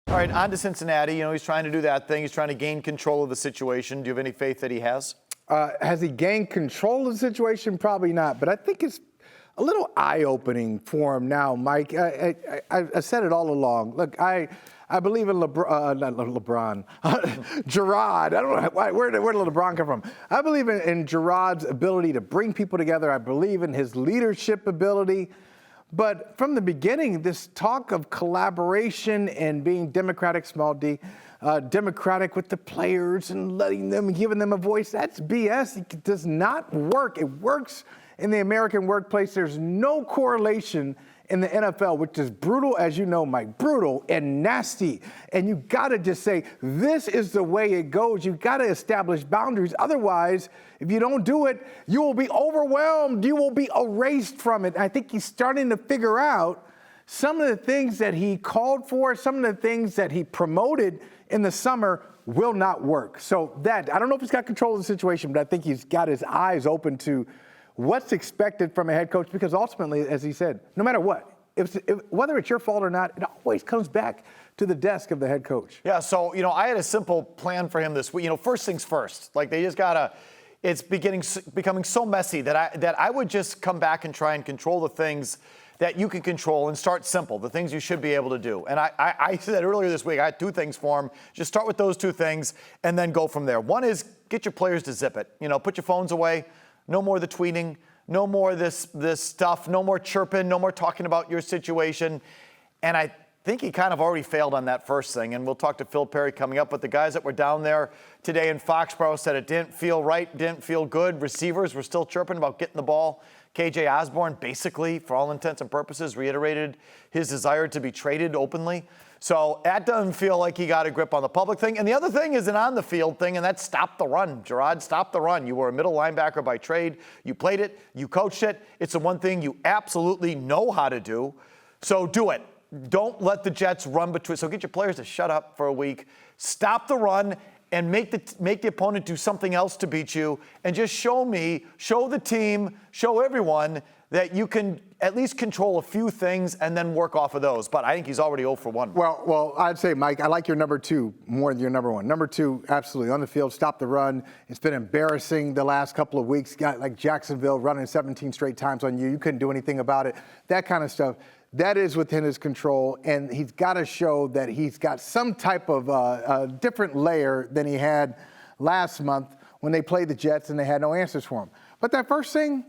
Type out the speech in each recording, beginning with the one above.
All right, on to Cincinnati. You know, he's trying to do that thing. He's trying to gain control of the situation. Do you have any faith that he has? Has he gained control of the situation? Probably not. But I think it's a little eye-opening for him now, Mike. I said it all along. Look, I believe in LeBron. Jerod. I don't know where did LeBron come from. I believe in Jerod's ability to bring people together. I believe in his leadership ability. But from the beginning, this talk of collaboration and being democratic, small d, democratic with the players and letting them, giving them a voice, that's BS. It does not work. It works in the American workplace. There's no correlation in the NFL, which is brutal, as you know, Mike, brutal and nasty. And you got to just say, this is the way it goes. You got to establish boundaries. Otherwise, if you don't do it, you will be overwhelmed. You will be erased from it. I think he's starting to figure out some of the things that he called for, some of the things that he promoted in the summer will not work. So that, I don't know if he's got control of the situation, but I think he's got his eyes open to what's expected from a head coach, because ultimately, as he said, no matter what, whether it's your fault or not, it always comes back to the desk of the head coach. Yeah, so, you know, I had a simple plan for him this week. You know, first things first. Like, they just got to – it's becoming so messy that I would just come back and try and control the things that you can control and start simple, the things you should be able to do. And I said earlier this week, I had two things for him. Just start with those two things and then go from there. One is get your players to zip it. You know, put your phones away. No more of the tweeting. No more this stuff. No more chirping. No more talking about your situation. And I think he kind of already failed on that first thing. And we'll talk to Phil Perry coming up. But the guys that were down there today in Foxborough said it didn't feel right, didn't feel good. Receivers were still chirping about getting the ball. KJ Osborne basically, for all intents and purposes, reiterated his desire to be traded openly. So that doesn't feel like he got a grip on the public thing. And the other thing is an on-the-field thing, and that's stop the run. Jerod, stop the run. You were a middle linebacker by trade. You played it. You coached it. It's the one thing you absolutely know how to do. So do it. Don't let the Jets run between. So get your players to shut up for a week. Stop the run and make the opponent do something else to beat you. And just show the team, show everyone that you can at least control a few things and then work off of those. But I think he's already 0 for 1. Well, I'd say, Mike, I like your number 2 more than your number 1. Number 2, absolutely, on the field, stop the run. It's been embarrassing the last couple of weeks. Got like Jacksonville running 17 straight times on you. You couldn't do anything about it. That kind of stuff. That is within his control, and he's got to show that he's got some type of different layer than he had last month when they played the Jets and they had no answers for him. But that first thing,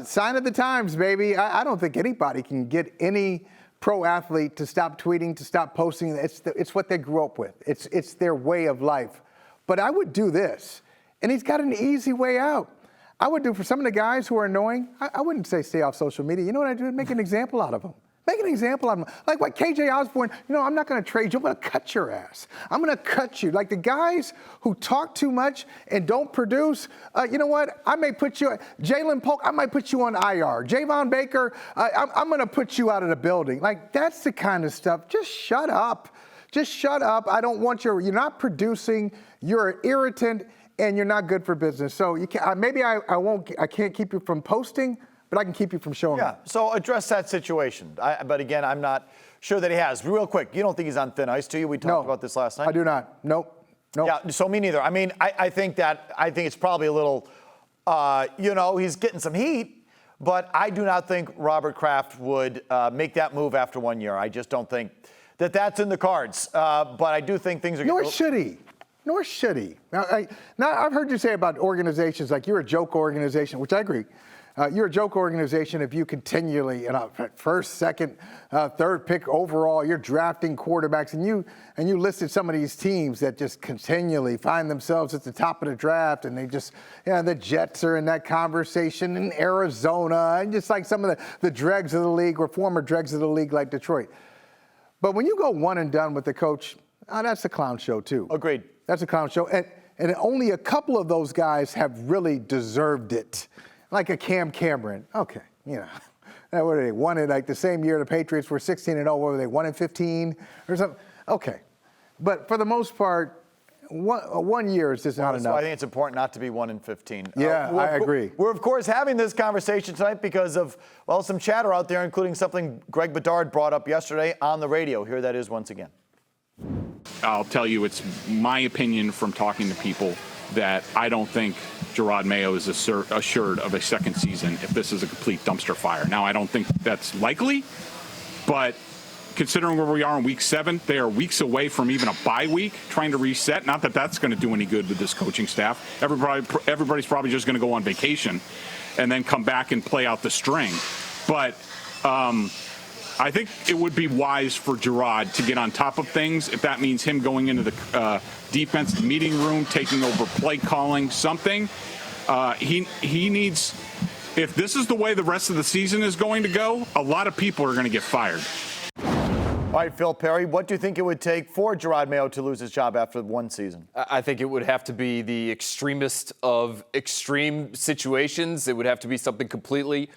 sign of the times, baby. I don't think anybody can get any pro athlete to stop tweeting, to stop posting. It's what they grew up with. It's their way of life. But I would do this, and he's got an easy way out. I would do for some of the guys who are annoying, I wouldn't say stay off social media. You know what I do? Make an example out of them. Make an example out of them. Like what KJ Osborne, you know, I'm not going to trade you. I'm going to cut your ass. I'm going to cut you. Like the guys who talk too much and don't produce, you know what? I may put you, Jalen Polk, I might put you on IR. Javon Baker, I'm going to put you out of the building. Like that's the kind of stuff. Just shut up. Just shut up. I don't want you're not producing. You're an irritant. And you're not good for business. So you can, maybe I can't keep you from posting, but I can keep you from showing. Yeah, so address that situation. But again, I'm not sure that he has. Real quick, you don't think he's on thin ice, do you? We talked about this last night. I do not. Nope. Yeah, so me neither. I mean, I think it's probably a little, he's getting some heat, but I do not think Robert Kraft would make that move after 1 year. I just don't think that's in the cards. But I do think things are Nor should he. Nor should he. Now, I've heard you say about organizations, like you're a joke organization, which I agree. You're a joke organization if you continually, first, second, third pick overall, you're drafting quarterbacks, and you listed some of these teams that just continually find themselves at the top of the draft, and they just, the Jets are in that conversation, and Arizona, and just like some of the dregs of the league or former dregs of the league like Detroit. But when you go one and done with the coach, that's a clown show too. Agreed. That's a clown show. And only a couple of those guys have really deserved it. Like a Cam Cameron. Okay, what are they? Won it like the same year the Patriots were 16-0. What were they? 1-15 or something? Okay. But for the most part, 1 year is just not enough. So I think it's important not to be 1-15. Yeah, I agree. We're, of course, having this conversation tonight because of, some chatter out there, including something Greg Bedard brought up yesterday on the radio. Here that is once again. I'll tell you, it's my opinion from talking to people that I don't think Jerod Mayo is assured of a second season if this is a complete dumpster fire. Now, I don't think that's likely, but considering where we are in week 7, they are weeks away from even a bye week, trying to reset. Not that that's going to do any good with this coaching staff. Everybody's probably just going to go on vacation and then come back and play out the string. But I think it would be wise for Jerod to get on top of things if that means him going into the defense meeting room, taking over play calling, something. He needs, if this is the way the rest of the season is going to go, a lot of people are going to get fired. All right, Phil Perry, what do you think it would take for Jerod Mayo to lose his job after one season? I think it would have to be the extremist of extreme situations. It would have to be something completely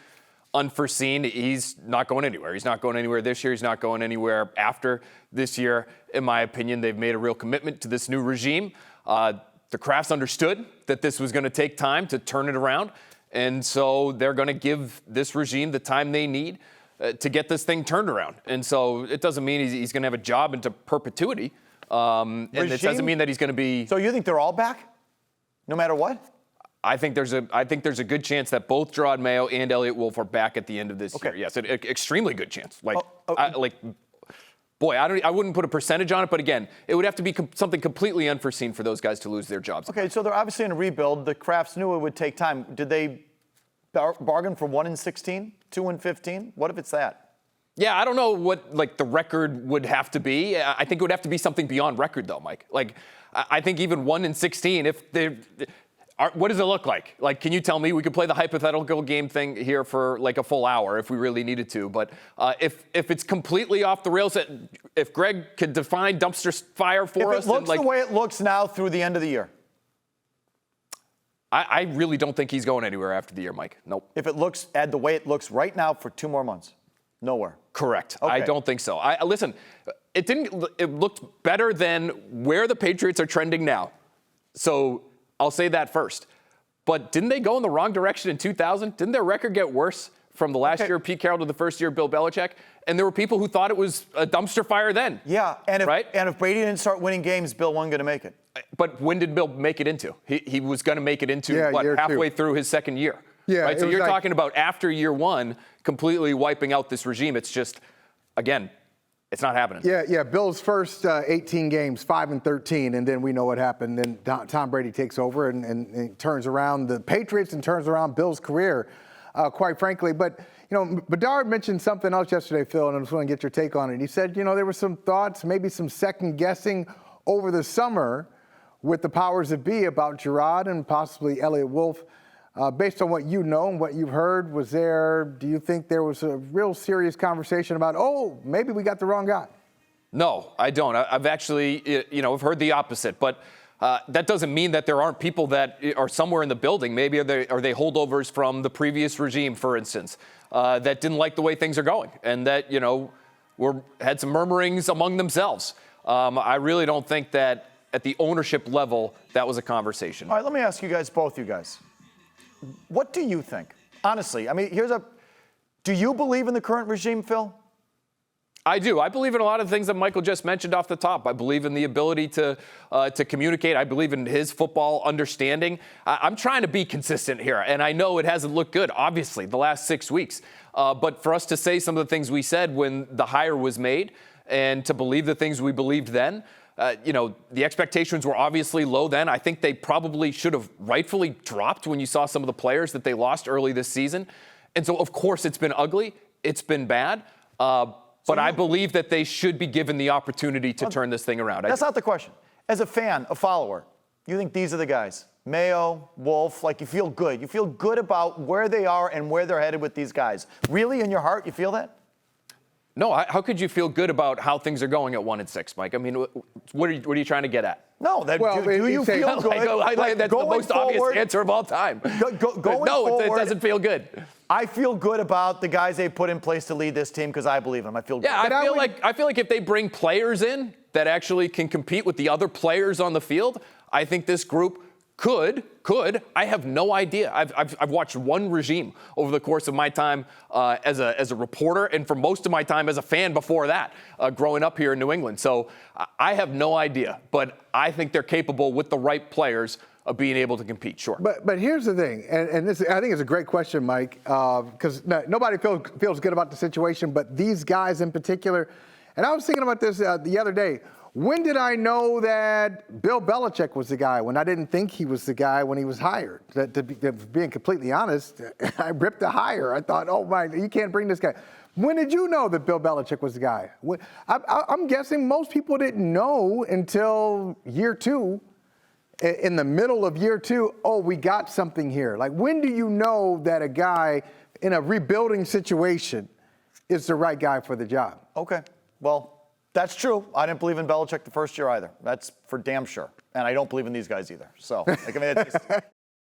unforeseen. He's not going anywhere. He's not going anywhere this year. He's not going anywhere after this year. In my opinion, they've made a real commitment to this new regime. The Crafts understood that this was going to take time to turn it around, and so they're going to give this regime the time they need to get this thing turned around. And so it doesn't mean he's going to have a job into perpetuity. And it doesn't mean that he's going to be... So you think they're all back? No matter what? I think there's a good chance that both Jerod Mayo and Eliot Wolf are back at the end of this year. Yes, an extremely good chance. I wouldn't put a percentage on it, but again, it would have to be something completely unforeseen for those guys to lose their jobs. Okay, so they're obviously in a rebuild. The Crafts knew it would take time. Did they bargain for 1-16, 2-15? What if it's that? Yeah, I don't know what the record would have to be. I think it would have to be something beyond record, though, Mike. I think even 1-16, if they. What does it look like? Can you tell me? We could play the hypothetical game thing here for a full hour if we really needed to. But if it's completely off the rails, if Greg could define dumpster fire for us. If it looks the way it looks now through the end of the year. I really don't think he's going anywhere after the year, Mike. Nope. If it looks the way it looks right now for 2 more months, nowhere. Correct. Okay. I don't think so. Listen, it looked better than where the Patriots are trending now. So I'll say that first. But didn't they go in the wrong direction in 2000? Didn't their record get worse from the last year of Pete Carroll to the first year of Bill Belichick? And there were people who thought it was a dumpster fire then. Yeah, and if Brady didn't start winning games, Bill wasn't going to make it. But when did Bill make it into? He was going to make it into, halfway through his second year. Yeah, right? So you're talking about after year 1 completely wiping out this regime. It's just, again, it's not happening. Yeah. Bill's first 18 games, 5-13, and then we know what happened. Then Tom Brady takes over and turns around the Patriots and turns around Bill's career, quite frankly. But, Bedard mentioned something else yesterday, Phil, and I just want to get your take on it. He said, there were some thoughts, maybe some second guessing over the summer with the powers that be about Jerod and possibly Eliot Wolf. Based on what you know and what you've heard, do you think there was a real serious conversation about, maybe we got the wrong guy? No, I don't. I've actually, I've heard the opposite. But that doesn't mean that there aren't people that are somewhere in the building. Maybe are they holdovers from the previous regime, for instance, that didn't like the way things are going and that, had some murmurings among themselves. I really don't think that at the ownership level that was a conversation. All right, let me ask you guys, both you guys. What do you think? Honestly, do you believe in the current regime, Phil? I do. I believe in a lot of things that Michael just mentioned off the top. I believe in the ability to communicate. I believe in his football understanding. I'm trying to be consistent here, and I know it hasn't looked good, obviously, the last 6 weeks. But for us to say some of the things we said when the hire was made and to believe the things we believed then, the expectations were obviously low then. I think they probably should have rightfully dropped when you saw some of the players that they lost early this season. And so, of course, it's been ugly. It's been bad. But I believe that they should be given the opportunity to turn this thing around. That's not the question. As a fan, a follower, you think these are the guys? Mayo, Wolf, you feel good. You feel good about where they are and where they're headed with these guys. Really, in your heart, you feel that? No, how could you feel good about how things are going at 1-6, Mike? What are you trying to get at? No, do you feel good? That's the most obvious answer of all time. Going no, forward, it doesn't feel good. I feel good about the guys they put in place to lead this team because I believe them. I feel good. Yeah, I feel like if they bring players in that actually can compete with the other players on the field, I think this group Could. I have no idea. I've watched one regime over the course of my time as a reporter, and for most of my time as a fan before that, growing up here in New England. So I have no idea, but I think they're capable with the right players of being able to compete. Sure. But here's the thing, and this I think is a great question, Mike, because nobody feels good about the situation, but these guys in particular. And I was thinking about this the other day. When did I know that Bill Belichick was the guy when I didn't think he was the guy when he was hired? Being completely honest, I ripped the hire. I thought, oh my, you can't bring this guy. When did you know that Bill Belichick was the guy? I'm guessing most people didn't know until year 2. In the middle of year 2, oh, we got something here. Like, when do you know that a guy in a rebuilding situation is the right guy for the job? Okay, well, that's true. I didn't believe in Belichick the first year either. That's for damn sure. And I don't believe in these guys either. So, like, I mean,